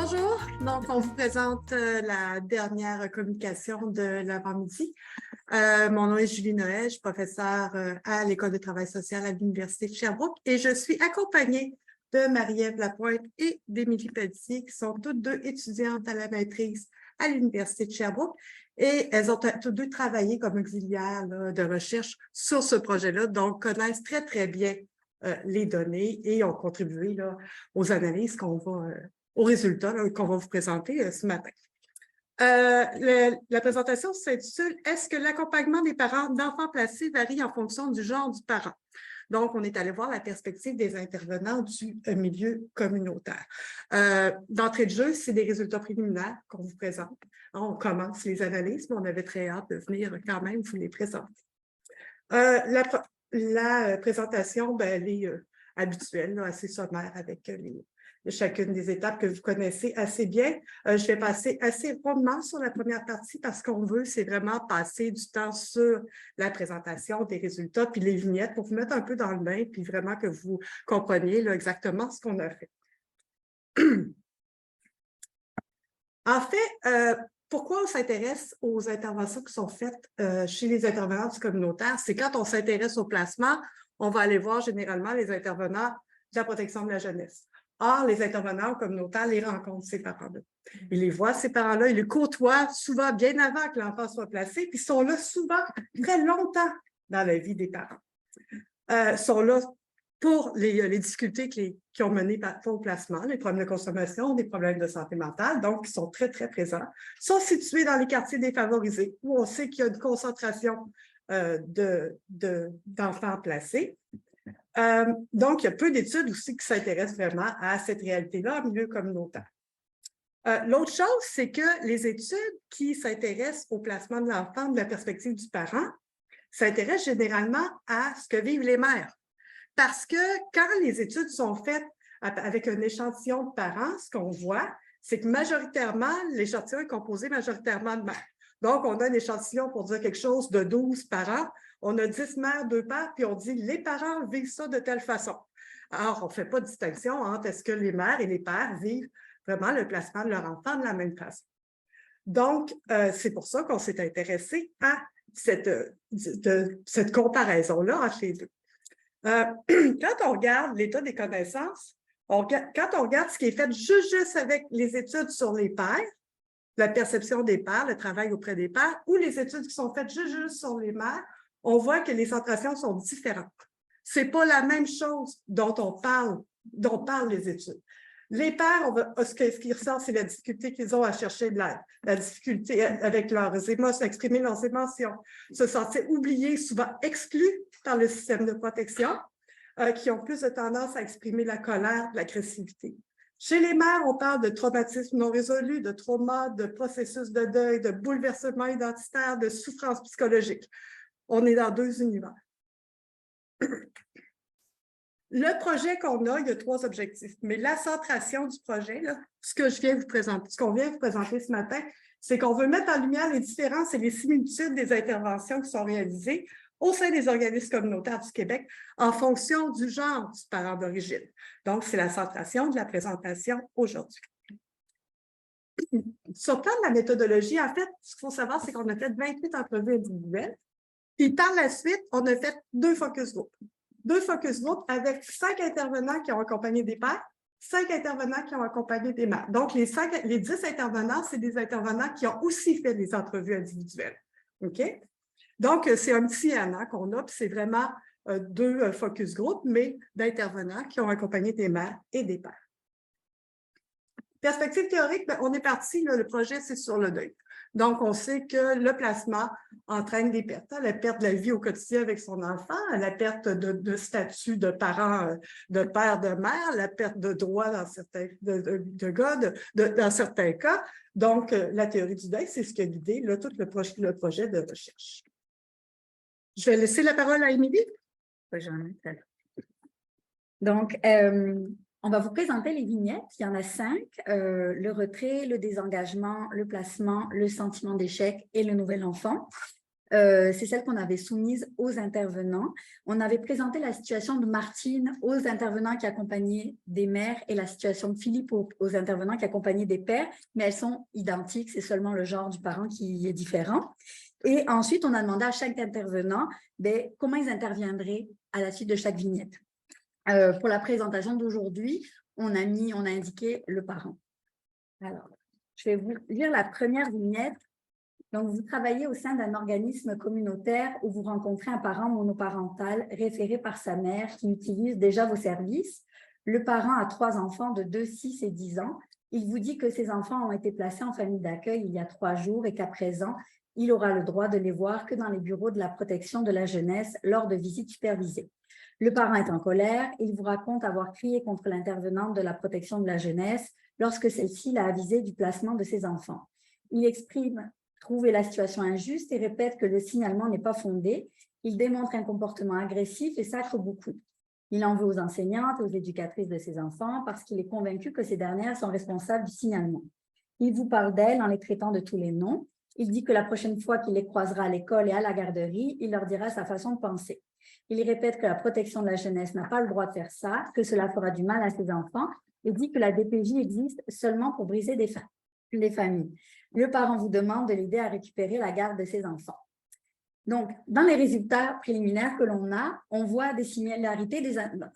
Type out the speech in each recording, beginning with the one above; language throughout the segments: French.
Bonjour, donc on vous présente la dernière communication de l'avant-midi. Mon nom est Julie Noël, je suis professeure à l'École de travail social à l'Université de Sherbrooke et je suis accompagnée de Marie-Ève Lapointe et d'Émilie Pelletier, qui sont toutes deux étudiantes à la maîtrise à l'Université de Sherbrooke et elles ont toutes deux travaillé comme auxiliaires de recherche sur ce projet-là, donc connaissent très, très bien les données et ont contribué aux analyses aux résultats qu'on va vous présenter ce matin. La présentation s'intitule « Est-ce que l'accompagnement des parents d'enfants placés varie en fonction du genre du parent? » Donc, on est allé voir la perspective des intervenants du milieu communautaire. D'entrée de jeu, c'est des résultats préliminaires qu'on vous présente. On commence les analyses, mais on avait très hâte de venir quand même vous les présenter. La présentation, elle est habituelle, assez sommaire avec chacune des étapes que vous connaissez assez bien. Je vais passer assez rondement sur la première partie parce qu'on veut, c'est vraiment passer du temps sur la présentation des résultats puis les vignettes pour vous mettre un peu dans le bain puis vraiment que vous compreniez exactement ce qu'on a fait. En fait, pourquoi on s'intéresse aux interventions qui sont faites chez les intervenants du communautaire? C'est quand on s'intéresse au placement, on va aller voir généralement les intervenants de la protection de la jeunesse. Or, les intervenants communautaires les rencontrent, ces parents-là. Ils les voient, ces parents-là, ils les côtoient souvent bien avant que l'enfant soit placé, puis ils sont là souvent très longtemps dans la vie des parents. Ils sont là pour les difficultés qui ont mené au placement, les problèmes de consommation, des problèmes de santé mentale, donc ils sont très, très présents. Ils sont situés dans les quartiers défavorisés, où on sait qu'il y a une concentration d'enfants placés. Donc, il y a peu d'études aussi qui s'intéressent vraiment à cette réalité-là en milieu communautaire. L'autre chose, c'est que les études qui s'intéressent au placement de l'enfant de la perspective du parent s'intéressent généralement à ce que vivent les mères. Parce que quand les études sont faites avec un échantillon de parents, ce qu'on voit, c'est que majoritairement, l'échantillon est composé majoritairement de mères. Donc, on a un échantillon pour dire quelque chose de 12 parents. On a 10 mères, 2 pères, puis on dit les parents vivent ça de telle façon. Alors, on ne fait pas de distinction entre est-ce que les mères et les pères vivent vraiment le placement de leur enfant de la même façon. Donc, c'est pour ça qu'on s'est intéressé à cette comparaison-là entre les deux. Quand on regarde l'état des connaissances, quand on regarde ce qui est fait juste avec les études sur les pères, la perception des pères, le travail auprès des pères, ou les études qui sont faites juste sur les mères, on voit que les centrations sont différentes. Ce n'est pas la même chose dont parlent les études. Les pères, ce qui ressort, c'est la difficulté qu'ils ont à chercher de l'aide, la difficulté avec leurs émotions, exprimer leurs émotions, se sentir oubliés, souvent exclus par le système de protection, qui ont plus de tendance à exprimer la colère, l'agressivité. Chez les mères, on parle de traumatisme non résolu, de trauma, de processus de deuil, de bouleversement identitaire, de souffrance psychologique. On est dans deux univers. Le projet qu'on a, il y a 3 objectifs, mais la centration du projet, là, ce qu'on vient vous présenter ce matin, c'est qu'on veut mettre en lumière les différences et les similitudes des interventions qui sont réalisées au sein des organismes communautaires du Québec en fonction du genre du parent d'origine. Donc, c'est la centration de la présentation aujourd'hui. Sur le plan de la méthodologie, en fait, ce qu'il faut savoir, c'est qu'on a fait 28 entrevues individuelles, puis par la suite, on a fait 2 focus group. 2 focus group avec 5 intervenants qui ont accompagné des pères, 5 intervenants qui ont accompagné des mères. Donc, les 10 intervenants, c'est des intervenants qui ont aussi fait des entrevues individuelles. OK? Donc, c'est un petit ANA qu'on a, puis c'est vraiment 2 focus group, mais d'intervenants qui ont accompagné des mères et des pères. Perspective théorique, on est parti, le projet, c'est sur le deuil. Donc, on sait que le placement entraîne des pertes. La perte de la vie au quotidien avec son enfant, la perte de statut de parent, de père, de mère, la perte de droits dans certains, dans certains cas. Donc, la théorie du deuil, c'est ce qui a guidé tout le projet de recherche. Je vais laisser la parole à Émilie. Donc, on va vous présenter les vignettes. Il y en a 5. Le retrait, le désengagement, le placement, le sentiment d'échec et le nouvel enfant. c'est celle qu'on avait soumise aux intervenants. On avait présenté la situation de Martine aux intervenants qui accompagnaient des mères et la situation de Philippe aux intervenants qui accompagnaient des pères, mais elles sont identiques, c'est seulement le genre du parent qui est différent. Et ensuite, on a demandé à chaque intervenant comment ils interviendraient à la suite de chaque vignette. Pour la présentation d'aujourd'hui, on a indiqué le parent. Alors, je vais vous lire la première vignette. Donc, vous travaillez au sein d'un organisme communautaire où vous rencontrez un parent monoparental référé par sa mère qui utilise déjà vos services. Le parent a 3 enfants de 2, 6 et 10 ans. Il vous dit que ses enfants ont été placés en famille d'accueil il y a 3 jours et qu'à présent, il aura le droit de les voir que dans les bureaux de la protection de la jeunesse lors de visites supervisées. Le parent est en colère. Il vous raconte avoir crié contre l'intervenante de la protection de la jeunesse lorsque celle-ci l'a avisé du placement de ses enfants. Il exprime trouver la situation injuste et répète que le signalement n'est pas fondé. Il démontre un comportement agressif et sacre beaucoup. Il en veut aux enseignantes et aux éducatrices de ses enfants parce qu'il est convaincu que ces dernières sont responsables du signalement. Il vous parle d'elles en les traitant de tous les noms. Il dit que la prochaine fois qu'il les croisera à l'école et à la garderie, il leur dira sa façon de penser. Il répète que la protection de la jeunesse n'a pas le droit de faire ça, que cela fera du mal à ses enfants et dit que la DPJ existe seulement pour briser des familles. Le parent vous demande de l'aider à récupérer la garde de ses enfants. Donc, dans les résultats préliminaires que l'on a, on voit des similarités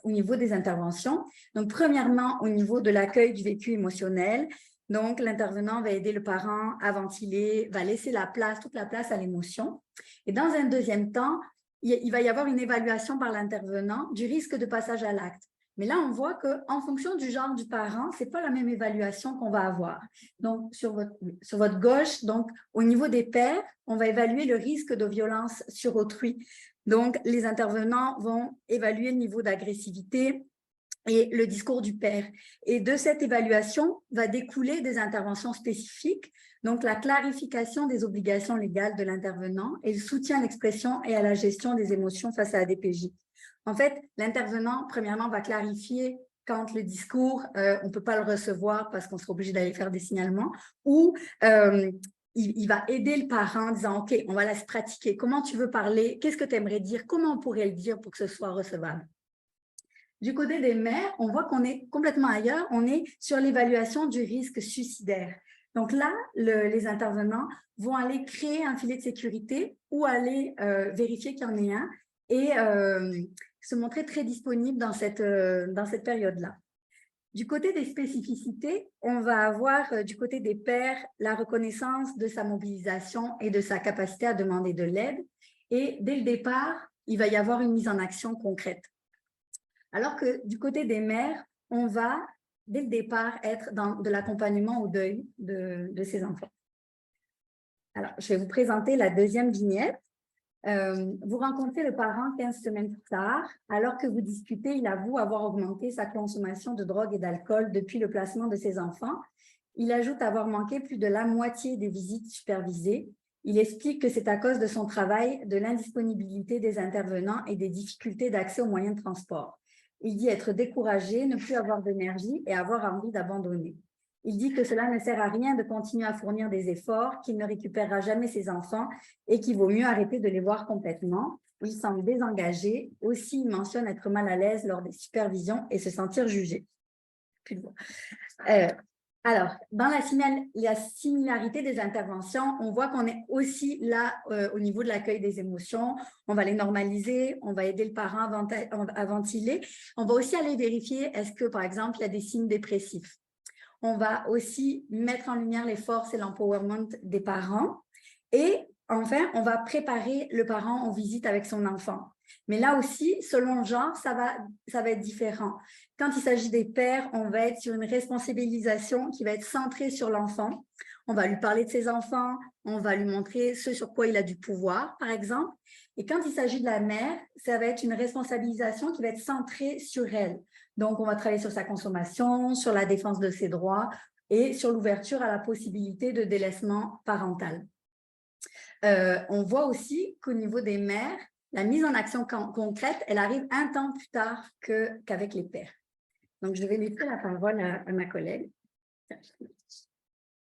au niveau des interventions. Donc, premièrement, au niveau de l'accueil du vécu émotionnel. Donc, l'intervenant va aider le parent à ventiler, va laisser toute la place à l'émotion. Et dans un deuxième temps, il va y avoir une évaluation par l'intervenant du risque de passage à l'acte. Mais là, on voit qu'en fonction du genre du parent, ce n'est pas la même évaluation qu'on va avoir. Donc, sur votre gauche, donc, au niveau des pères, on va évaluer le risque de violence sur autrui. Donc, les intervenants vont évaluer le niveau d'agressivité et le discours du père. Et de cette évaluation va découler des interventions spécifiques, donc la clarification des obligations légales de l'intervenant et le soutien à l'expression et à la gestion des émotions face à la DPJ. En fait, l'intervenant, premièrement, va clarifier quand le discours, on ne peut pas le recevoir parce qu'on sera obligé d'aller faire des signalements, ou il va aider le parent en disant « Ok, on va la pratiquer. Comment tu veux parler? Qu'est-ce que tu aimerais dire? Comment on pourrait le dire pour que ce soit recevable ?» Du côté des mères, on voit qu'on est complètement ailleurs. On est sur l'évaluation du risque suicidaire. Donc là, les intervenants vont aller créer un filet de sécurité ou aller vérifier qu'il y en ait un et se montrer très disponible dans cette période-là. Du côté des spécificités, on va avoir du côté des pères la reconnaissance de sa mobilisation et de sa capacité à demander de l'aide. Et dès le départ, il va y avoir une mise en action concrète. Alors que du côté des mères, on va, dès le départ, être dans de l'accompagnement au deuil de ces enfants. Alors, je vais vous présenter la deuxième vignette. Vous rencontrez le parent 15 semaines plus tard. Alors que vous discutez, il avoue avoir augmenté sa consommation de drogue et d'alcool depuis le placement de ses enfants. Il ajoute avoir manqué plus de la moitié des visites supervisées. Il explique que c'est à cause de son travail, de l'indisponibilité des intervenants et des difficultés d'accès aux moyens de transport. Il dit être découragé, ne plus avoir d'énergie et avoir envie d'abandonner. Il dit que cela ne sert à rien de continuer à fournir des efforts, qu'il ne récupérera jamais ses enfants et qu'il vaut mieux arrêter de les voir complètement. Il semble désengagé. Aussi, il mentionne être mal à l'aise lors des supervisions et se sentir jugé. Alors, dans la similarité des interventions, on voit qu'on est aussi là au niveau de l'accueil des émotions. On va les normaliser, on va aider le parent à ventiler. On va aussi aller vérifier est-ce que, par exemple, il y a des signes dépressifs. On va aussi mettre en lumière les forces et l'empowerment des parents. Et enfin, on va préparer le parent en visite avec son enfant. Mais là aussi, selon le genre, ça va être différent. Quand il s'agit des pères, on va être sur une responsabilisation qui va être centrée sur l'enfant. On va lui parler de ses enfants, on va lui montrer ce sur quoi il a du pouvoir, par exemple. Et quand il s'agit de la mère, ça va être une responsabilisation qui va être centrée sur elle. Donc, on va travailler sur sa consommation, sur la défense de ses droits et sur l'ouverture à la possibilité de délaissement parental. On voit aussi qu'au niveau des mères, la mise en action concrète, elle arrive un temps plus tard qu'avec les pères. Donc, je vais laisser la parole à ma collègue.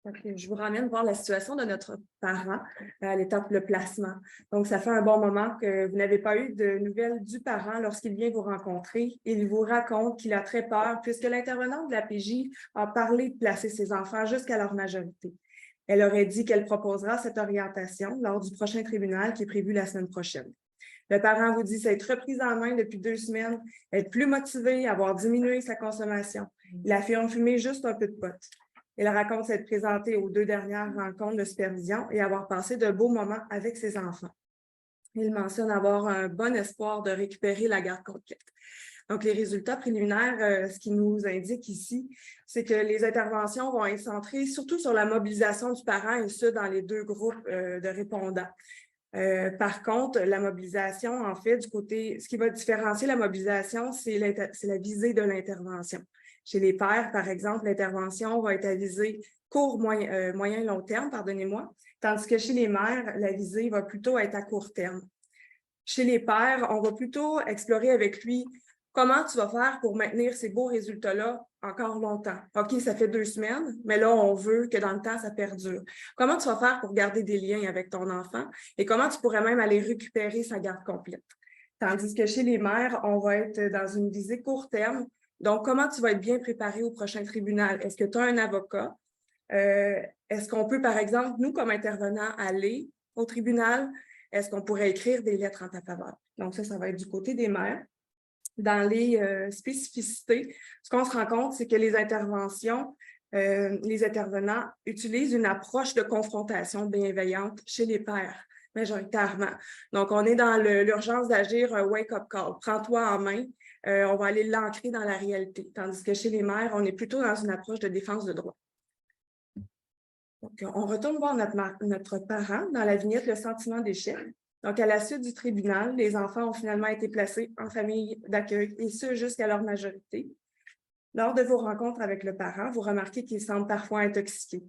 Okay, je vous ramène voir la situation de notre parent à l'étape de placement. Donc, ça fait un bon moment que vous n'avez pas eu de nouvelles du parent lorsqu'il vient vous rencontrer. Il vous raconte qu'il a très peur puisque l'intervenante de la PJ a parlé de placer ses enfants jusqu'à leur majorité. Elle aurait dit qu'elle proposera cette orientation lors du prochain tribunal qui est prévu la semaine prochaine. Le parent vous dit s'être reprise en main depuis 2 semaines, être plus motivé, avoir diminué sa consommation. Il affirme fumer juste un peu de pot. Il raconte s'être présenté aux 2 dernières rencontres de supervision et avoir passé de beaux moments avec ses enfants. Il mentionne avoir un bon espoir de récupérer la garde complète. Donc, les résultats préliminaires, ce qui nous indique ici, c'est que les interventions vont être centrées surtout sur la mobilisation du parent et ce, dans les 2 groupes de répondants. Par contre, la mobilisation, en fait, du côté, ce qui va différencier la mobilisation, c'est la visée de l'intervention. Chez les pères, par exemple, l'intervention va être à visée court, moyen, long terme, pardonnez-moi, tandis que chez les mères, la visée va plutôt être à court terme. Chez les pères, on va plutôt explorer avec lui comment tu vas faire pour maintenir ces beaux résultats-là encore longtemps. OK, ça fait 2 semaines, mais là, on veut que dans le temps, ça perdure. Comment tu vas faire pour garder des liens avec ton enfant et comment tu pourrais même aller récupérer sa garde complète? Tandis que chez les mères, on va être dans une visée court terme. Donc, comment tu vas être bien préparé au prochain tribunal? Est-ce que tu as un avocat? Est-ce qu'on peut, par exemple, nous, comme intervenants, aller au tribunal? Est-ce qu'on pourrait écrire des lettres en ta faveur? Donc, ça va être du côté des mères. Dans les spécificités, ce qu'on se rend compte, c'est que les interventions, les intervenants utilisent une approche de confrontation bienveillante chez les pères, majoritairement. Donc, on est dans l'urgence d'agir, wake-up call, prends-toi en main, on va aller l'ancrer dans la réalité. Tandis que chez les mères, on est plutôt dans une approche de défense de droit. Donc, on retourne voir notre parent dans la vignette « Le sentiment d'échec ». Donc, à la suite du tribunal, les enfants ont finalement été placés en famille d'accueil, et ce, jusqu'à leur majorité. Lors de vos rencontres avec le parent, vous remarquez qu'il semble parfois intoxiqué.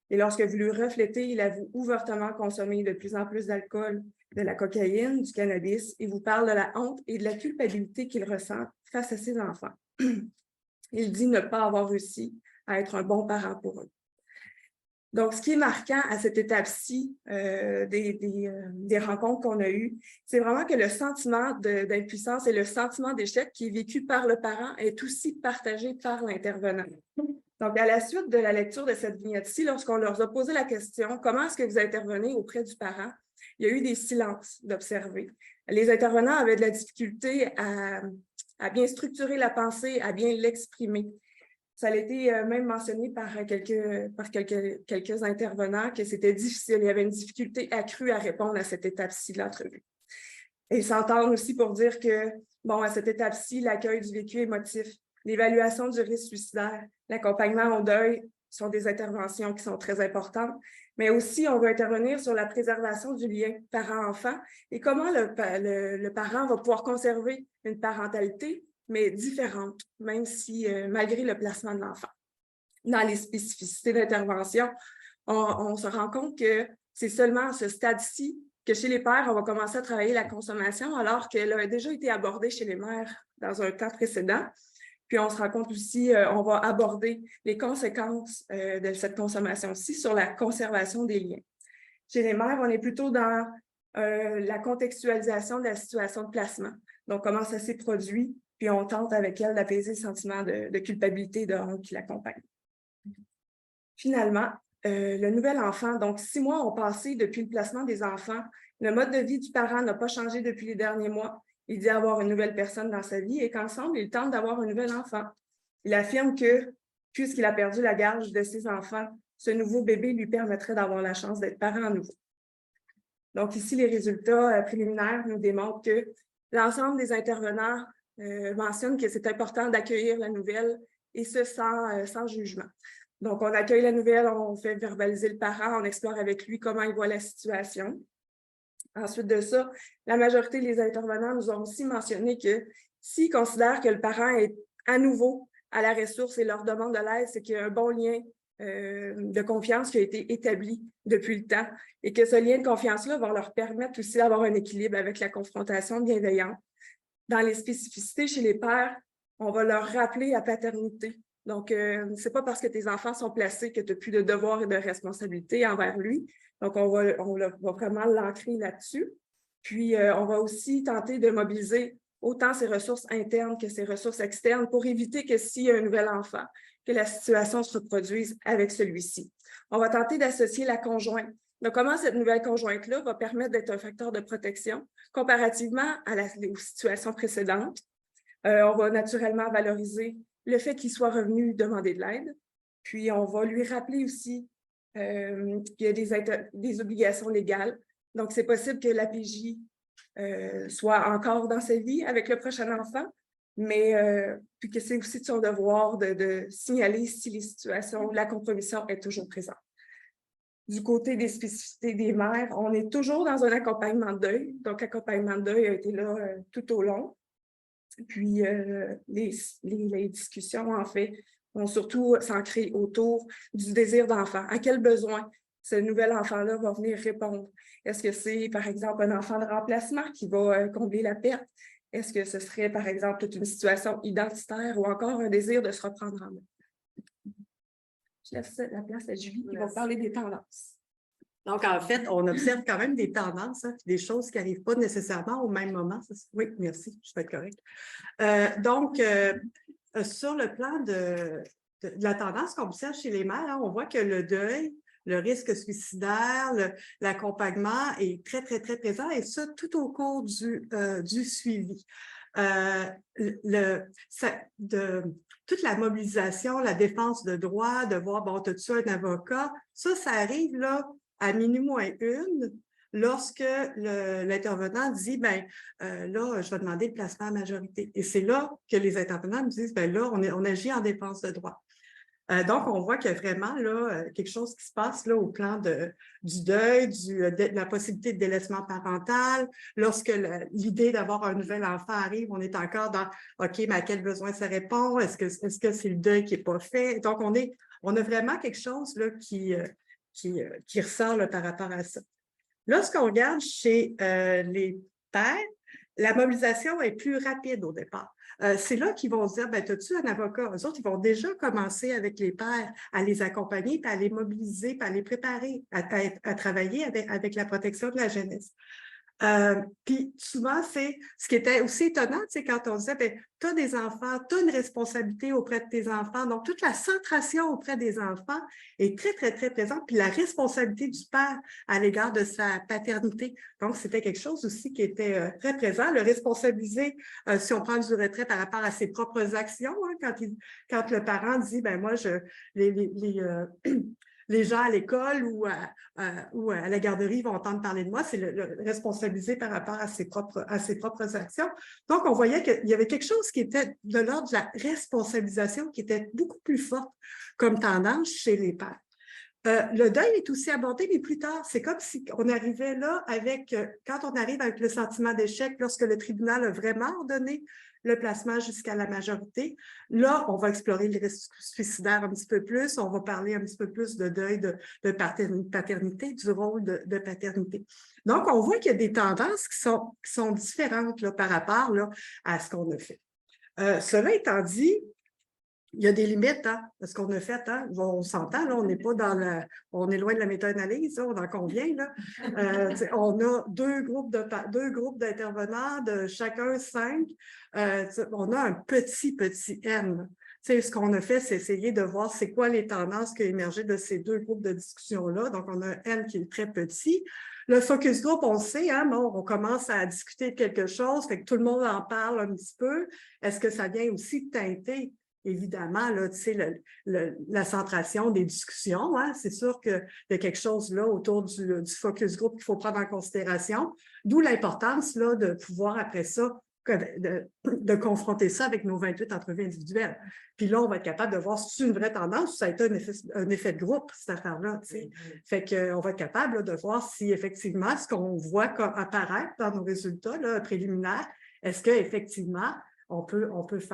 Et lorsque vous lui reflétez, il avoue ouvertement consommer de plus en plus d'alcool, de la cocaïne, du cannabis, et vous parle de la honte et de la culpabilité qu'il ressent face à ses enfants. Il dit ne pas avoir réussi à être un bon parent pour eux. Donc, ce qui est marquant à cette étape-ci des rencontres qu'on a eues, c'est vraiment que le sentiment d'impuissance et le sentiment d'échec qui est vécu par le parent est aussi partagé par l'intervenant. Donc, à la suite de la lecture de cette vignette-ci, lorsqu'on leur a posé la question « Comment est-ce que vous intervenez auprès du parent? » il y a eu des silences d'observer. Les intervenants avaient de la difficulté à bien structurer la pensée, à bien l'exprimer. Ça a été même mentionné par quelques intervenants que c'était difficile. Il y avait une difficulté accrue à répondre à cette étape-ci de l'entrevue. Et ils s'entendent aussi pour dire que, bon, à cette étape-ci, l'accueil du vécu émotif, l'évaluation du risque suicidaire, l'accompagnement au deuil sont des interventions qui sont très importantes. Mais aussi, on va intervenir sur la préservation du lien parent-enfant et comment le parent va pouvoir conserver une parentalité mais différente, même si, malgré le placement de l'enfant. Dans les spécificités d'intervention, on se rend compte que c'est seulement à ce stade-ci que chez les pères, on va commencer à travailler la consommation, alors qu'elle a déjà été abordée chez les mères dans un temps précédent. Puis on se rend compte aussi, on va aborder les conséquences de cette consommation-ci sur la conservation des liens. Chez les mères, on est plutôt dans la contextualisation de la situation de placement. Donc, comment ça s'est produit, puis on tente avec elle d'apaiser le sentiment de culpabilité et de honte qui l'accompagne. Finalement, le nouvel enfant, donc 6 mois ont passé depuis le placement des enfants. Le mode de vie du parent n'a pas changé depuis les derniers mois. Il dit avoir une nouvelle personne dans sa vie et qu'ensemble, ils tentent d'avoir un nouvel enfant. Il affirme que, puisqu'il a perdu la garde de ses enfants, ce nouveau bébé lui permettrait d'avoir la chance d'être parent à nouveau. Donc ici, les résultats préliminaires nous démontrent que l'ensemble des intervenants mentionne que c'est important d'accueillir la nouvelle et ce sans jugement. Donc, on accueille la nouvelle, on fait verbaliser le parent, on explore avec lui comment il voit la situation. Ensuite de ça, la majorité des intervenants nous ont aussi mentionné que s'ils considèrent que le parent est à nouveau à la ressource et leur demande de l'aide, c'est qu'il y a un bon lien de confiance qui a été établi depuis le temps et que ce lien de confiance-là va leur permettre aussi d'avoir un équilibre avec la confrontation bienveillante. Dans les spécificités chez les pères, on va leur rappeler la paternité Donc, c'est pas parce que tes enfants sont placés que tu n'as plus de devoirs et de responsabilités envers lui. Donc, on va vraiment l'ancrer là-dessus. Puis, on va aussi tenter de mobiliser autant ses ressources internes que ses ressources externes pour éviter que s'il y a un nouvel enfant, que la situation se reproduise avec celui-ci. On va tenter d'associer la conjointe. Donc, comment cette nouvelle conjointe-là va permettre d'être un facteur de protection comparativement aux situations précédentes. On va naturellement valoriser le fait qu'il soit revenu demander de l'aide. Puis, on va lui rappeler aussi qu'il y a des obligations légales. Donc, c'est possible que l'APJ soit encore dans sa vie avec le prochain enfant, mais puis que c'est aussi de son devoir de signaler si les situations où la compromission est toujours présente. Du côté des spécificités des mères, on est toujours dans un accompagnement de deuil. Donc, l'accompagnement de deuil a été là tout au long. Puis, les discussions, en fait, vont surtout s'ancrer autour du désir d'enfant. À quel besoin ce nouvel enfant-là va venir répondre? Est-ce que c'est, par exemple, un enfant de remplacement qui va combler la perte? Est-ce que ce serait, par exemple, toute une situation identitaire ou encore un désir de se reprendre en main? Je laisse la place à Julie qui va parler des tendances. Donc, en fait, on observe quand même des tendances, hein, des choses qui n'arrivent pas nécessairement au même moment. Oui, merci, je vais être correcte. Donc, sur le plan de la tendance qu'on observe chez les mères, hein, on voit que le deuil, le risque suicidaire, l'accompagnement est très, très, très présent, et ça tout au cours du suivi. Toute la mobilisation, la défense de droit, de voir, bon, as-tu un avocat, ça arrive là à minuit moins une, lorsque l'intervenant dit, ben là, je vais demander le placement à majorité. Et c'est là que les intervenants me disent, ben là, on agit en défense de droit. Donc, on voit qu'il y a vraiment là, quelque chose qui se passe là, au plan du deuil, de la possibilité de délaissement parental. Lorsque l'idée d'avoir un nouvel enfant arrive, on est encore dans OK, mais à quel besoin ça répond? Est-ce que c'est le deuil qui n'est pas fait? Donc, on a vraiment quelque chose là, qui ressort là, par rapport à ça. Lorsqu'on regarde chez les pères, la mobilisation est plus rapide au départ. C'est là qu'ils vont se dire, ben, as-tu un avocat? Eux autres, ils vont déjà commencer avec les pères à les accompagner, puis à les mobiliser, puis à les préparer à travailler avec la protection de la jeunesse. Puis souvent, c'est ce qui était aussi étonnant, c'est quand on disait, ben, tu as des enfants, tu as une responsabilité auprès de tes enfants. Donc, toute la centration auprès des enfants est très, très, très présente. Puis la responsabilité du père à l'égard de sa paternité. Donc, c'était quelque chose aussi qui était très présent. Le responsabiliser, si on prend du retrait par rapport à ses propres actions, hein, quand le parent dit, ben moi, les gens à l'école ou à la garderie vont entendre parler de moi, c'est le responsabiliser par rapport à ses propres actions. Donc, on voyait qu'il y avait quelque chose qui était de l'ordre de la responsabilisation qui était beaucoup plus forte comme tendance chez les pères. Le deuil est aussi abordé, mais plus tard. C'est comme si on arrivait là avec, quand on arrive avec le sentiment d'échec, lorsque le tribunal a vraiment ordonné le placement jusqu'à la majorité, là, on va explorer le risque suicidaire un petit peu plus, on va parler un petit peu plus de deuil de paternité, du rôle de paternité. Donc, on voit qu'il y a des tendances qui sont différentes là, par rapport là, à ce qu'on a fait. Cela étant dit, il y a des limites à ce qu'on a fait. Hein? On s'entend, là, on n'est pas dans on est loin de la méta-analyse, on en convient. Là. On a deux groupes d'intervenants, de chacun 5. On a un petit N. Ce qu'on a fait, c'est essayer de voir c'est quoi les tendances qui ont émergé de ces deux groupes de discussion-là. Donc, on a un N qui est très petit. Le focus group, on le sait, hein, bon, on commence à discuter de quelque chose, fait que tout le monde en parle un petit peu. Est-ce que ça vient aussi teinter évidemment, là, la centration des discussions, hein, c'est sûr qu'il y a quelque chose là autour du focus group qu'il faut prendre en considération, d'où l'importance là, de pouvoir après ça, de confronter ça avec nos 28 entrevues individuelles. Puis là, on va être capable de voir si c'est une vraie tendance ou ça a été un effet de groupe, cette affaire-là. Fait qu'on va être capable là, de voir si effectivement, ce qu'on voit apparaître dans nos résultats là, préliminaires, est-ce qu'effectivement, on peut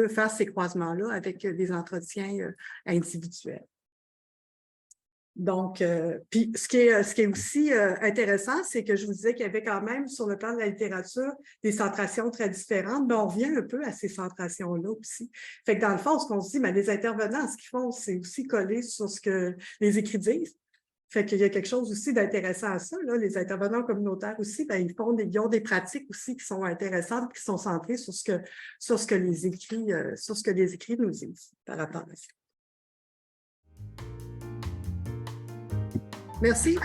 faire ces croisements-là avec des entretiens individuels. Donc, puis ce qui est aussi intéressant, c'est que je vous disais qu'il y avait quand même, sur le plan de la littérature, des centrations très différentes, mais on revient un peu à ces centrations-là aussi. Fait que dans le fond, ce qu'on se dit, mais les intervenants, ce qu'ils font, c'est aussi coller sur ce que les écrits disent. Fait qu'il y a quelque chose aussi d'intéressant à ça. Là. Les intervenants communautaires aussi, ben, ils ont des pratiques aussi qui sont intéressantes, qui sont centrées sur ce que les écrits nous disent par rapport à ça. Merci.